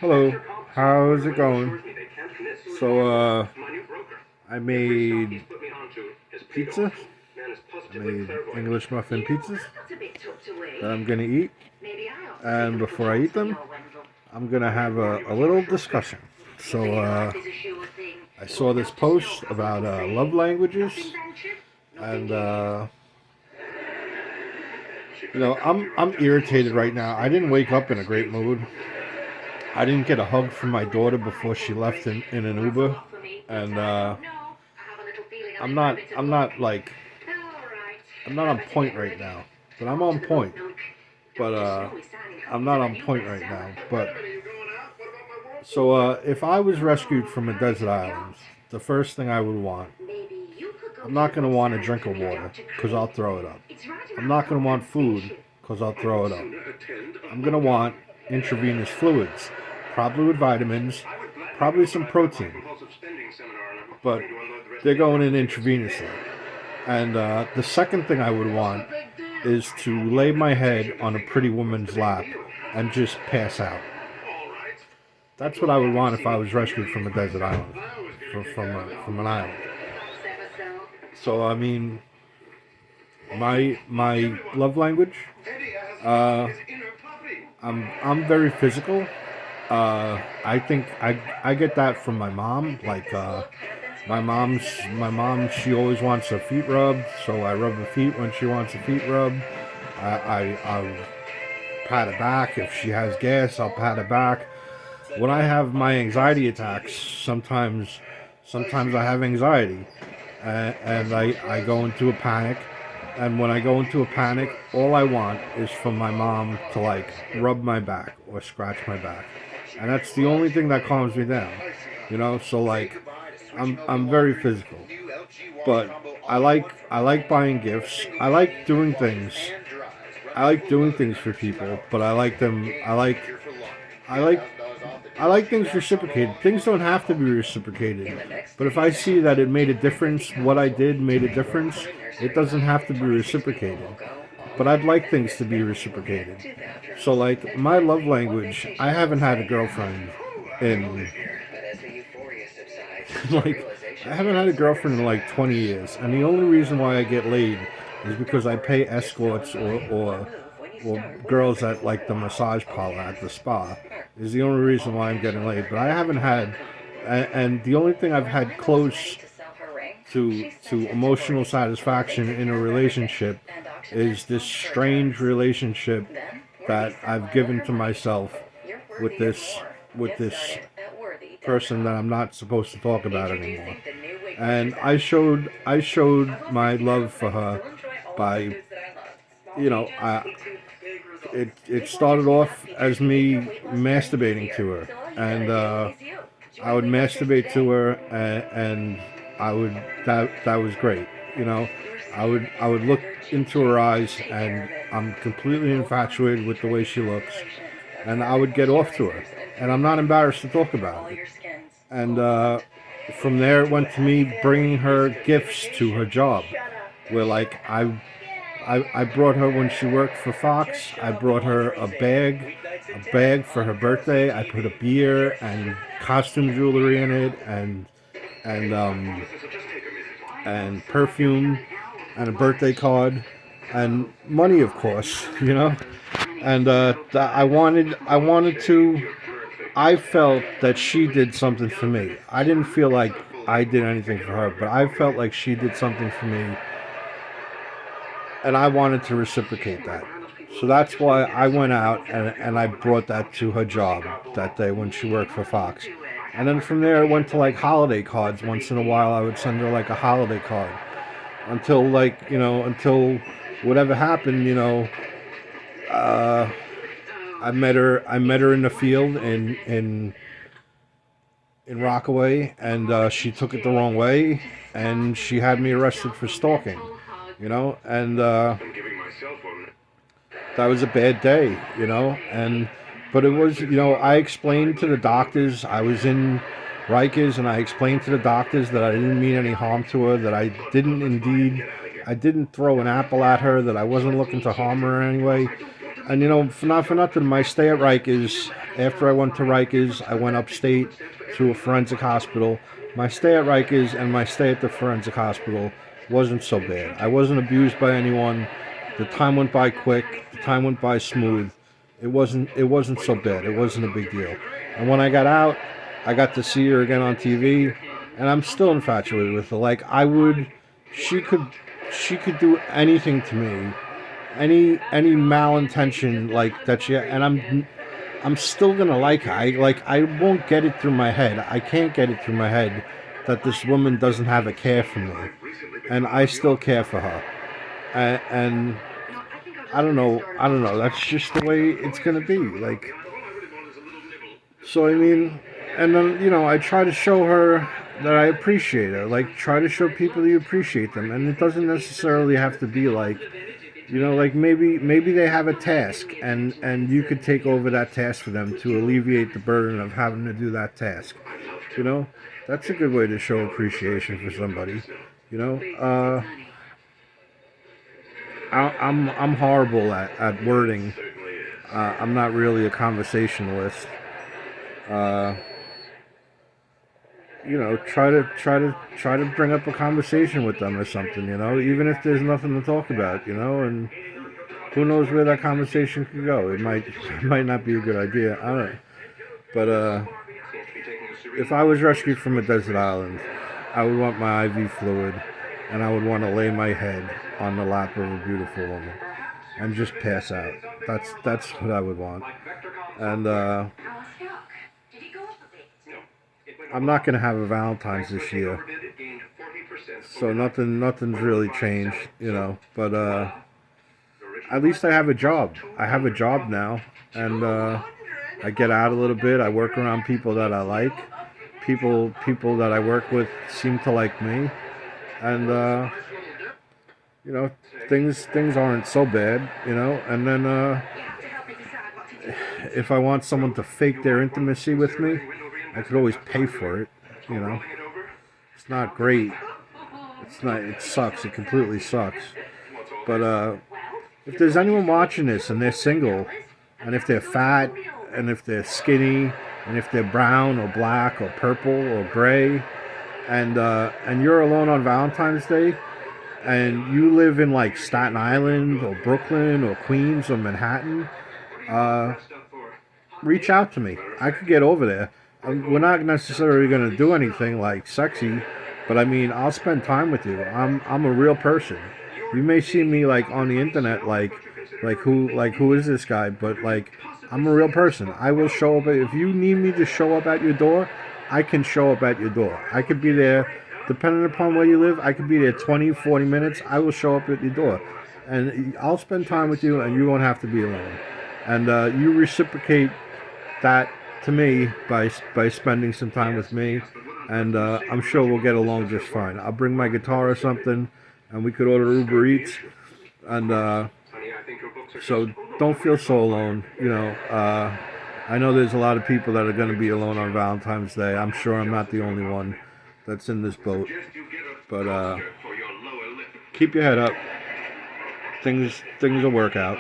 Hello, how's it going? So, I made pizza. I made English muffin pizzas that I'm gonna eat. And before I eat them, I'm gonna have a little discussion. So, I saw this post about love languages, and I'm irritated right now. I didn't wake up in a great mood. I didn't get a hug from my daughter before she left in an Uber, and I'm not on point right now, but I'm on point. But I'm not on point right now. But so if I was rescued from a desert island, the first thing I would want, I'm not gonna want a drink of water because I'll throw it up. I'm not gonna want food because I'll throw it up. I'm gonna want intravenous fluids, probably with vitamins, probably some protein, but they're going in intravenously. And the second thing I would want is to lay my head on a pretty woman's lap and just pass out. That's what I would want if I was rescued from a desert island, from an island. So I mean, my love language. Uh, I'm very physical. I think I get that from my mom. Like my mom, she always wants her feet rubbed, so I rub her feet when she wants her feet rubbed. I'll pat her back if she has gas. I'll pat her back. When I have my anxiety attacks, sometimes I have anxiety, and I go into a panic. And when I go into a panic, all I want is for my mom to like rub my back or scratch my back, and that's the only thing that calms me down. So like I'm very physical, but I like buying gifts. I like doing things for people, but I like them. I like I like things reciprocated. Things don't have to be reciprocated. But if I see that it made a difference, what I did made a difference, it doesn't have to be reciprocated. But I'd like things to be reciprocated. So, like, my love language, I haven't had a girlfriend in, like, I haven't had a girlfriend in like 20 years. And the only reason why I get laid is because I pay escorts or girls at like the massage parlor at the spa is the only reason why I'm getting laid. But I haven't had, and the only thing I've had close to emotional satisfaction in a relationship is this strange relationship that I've given to myself with this person that I'm not supposed to talk about anymore. And I showed my love for her by, it started off as me masturbating to her, and I would masturbate to her, and I would that was great. I would look into her eyes, and I'm completely infatuated with the way she looks, and I would get off to her, and I'm not embarrassed to talk about it. And from there, it went to me bringing her gifts to her job, where like I brought her when she worked for Fox. I brought her a bag for her birthday. I put a beer and costume jewelry in it, and and perfume, and a birthday card, and money, of course. And I wanted to. I felt that she did something for me. I didn't feel like I did anything for her, but I felt like she did something for me, and I wanted to reciprocate that. So that's why I went out and I brought that to her job that day when she worked for Fox. And then from there, it went to like holiday cards. Once in a while, I would send her like a holiday card until until whatever happened. Uh, I met her in the field in Rockaway, and she took it the wrong way, and she had me arrested for stalking. And that was a bad day. And but it was, I explained to the doctors. I was in Rikers, and I explained to the doctors that I didn't mean any harm to her, that I didn't throw an apple at her, that I wasn't looking to harm her anyway. And not for nothing, my stay at Rikers, after I went to Rikers, I went upstate to a forensic hospital. My stay at Rikers and my stay at the forensic hospital wasn't so bad. I wasn't abused by anyone. The time went by quick. The time went by smooth. It wasn't so bad. It wasn't a big deal. And when I got out, I got to see her again on TV, and I'm still infatuated with her. Like she could, she could do anything to me, any malintention like that she, and I'm still gonna like her. I won't get it through my head. I can't get it through my head that this woman doesn't have a care for me, and I still care for her. And I don't know. I don't know. That's just the way it's gonna be. Like, so I mean, and then I try to show her that I appreciate her. Like, try to show people you appreciate them, and it doesn't necessarily have to be like, like maybe they have a task, and you could take over that task for them to alleviate the burden of having to do that task. You know, that's a good way to show appreciation for somebody. You know, I'm horrible at wording. I'm not really a conversationalist. Uh, try to bring up a conversation with them or something. Even if there's nothing to talk about. And who knows where that conversation could go? It might not be a good idea. I don't know. But if I was rescued from a desert island, I would want my IV fluid, and I would want to lay my head on the lap of a beautiful woman and just pass out. That's what I would want. And I'm not gonna have a Valentine's this year, so nothing's really changed. But at least I have a job. I have a job now, and I get out a little bit. I work around people that I like. People that I work with seem to like me, and you know, things aren't so bad. And then if I want someone to fake their intimacy with me, I could always pay for it. You know, it's not great. It's not. It sucks. It completely sucks. But if there's anyone watching this and they're single, and if they're fat, and if they're skinny, and if they're brown or black or purple or gray, and you're alone on Valentine's Day, and you live in like Staten Island or Brooklyn or Queens or Manhattan, uh, reach out to me. I could get over there. We're not necessarily going to do anything like sexy, but I mean, I'll spend time with you. I'm a real person. You may see me like on the internet, who is this guy? But like, I'm a real person. I will show up. If you need me to show up at your door, I can show up at your door. I could be there, depending upon where you live. I could be there 20, 40 minutes. I will show up at your door, and I'll spend time with you, and you won't have to be alone. And you reciprocate that to me by spending some time with me, and I'm sure we'll get along just fine. I'll bring my guitar or something, and we could order Uber Eats, and so don't feel so alone. I know there's a lot of people that are going to be alone on Valentine's Day. I'm sure I'm not the only one that's in this boat, but keep your head up. Things will work out.